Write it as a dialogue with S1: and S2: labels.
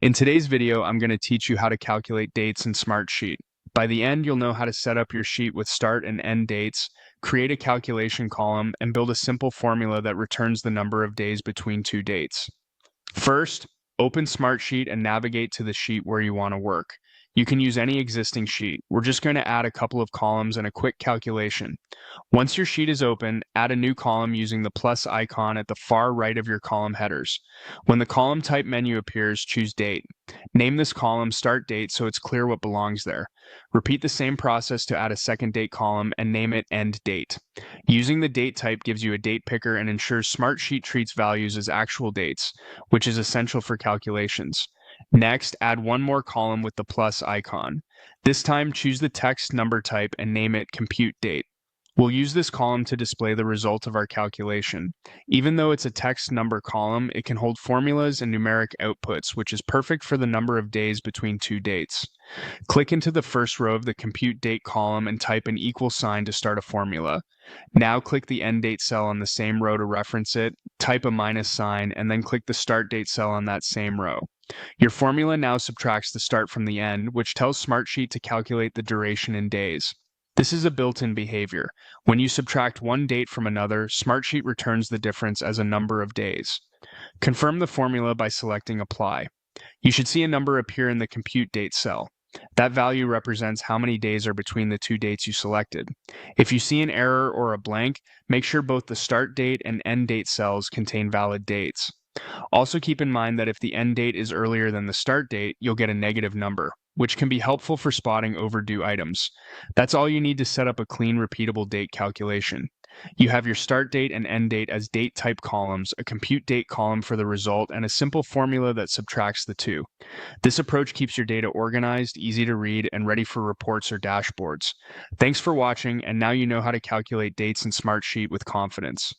S1: In today's video, I'm going to teach you how to calculate dates in Smartsheet. By the end, you'll know how to set up your sheet with start and end dates, create a calculation column, and build a simple formula that returns the number of days between two dates. First, open Smartsheet and navigate to the sheet where you want to work. You can use any existing sheet. We're just going to add a couple of columns and a quick calculation. Once your sheet is open, add a new column using the plus icon at the far right of your column headers. When the column type menu appears, choose Date. Name this column Start Date so it's clear what belongs there. Repeat the same process to add a second date column and name it End Date. Using the date type gives you a date picker and ensures Smartsheet treats values as actual dates, which is essential for calculations. Next, add one more column with the plus icon. This time, choose the text number type and name it Compute Date. We'll use this column to display the result of our calculation. Even though it's a text number column, it can hold formulas and numeric outputs, which is perfect for the number of days between two dates. Click into the first row of the Compute Date column and type an equal sign to start a formula. Now click the End Date cell on the same row to reference it, type a minus sign, and then click the Start Date cell on that same row. Your formula now subtracts the start from the end, which tells Smartsheet to calculate the duration in days. This is a built-in behavior. When you subtract one date from another, Smartsheet returns the difference as a number of days. Confirm the formula by selecting Apply. You should see a number appear in the Compute Date cell. That value represents how many days are between the two dates you selected. If you see an error or a blank, make sure both the Start Date and End Date cells contain valid dates. Also keep in mind that if the end date is earlier than the start date, you'll get a negative number, which can be helpful for spotting overdue items. That's all you need to set up a clean, repeatable date calculation. You have your start date and end date as date type columns, a compute date column for the result, and a simple formula that subtracts the two. This approach keeps your data organized, easy to read, and ready for reports or dashboards. Thanks for watching, and now you know how to calculate dates in Smartsheet with confidence.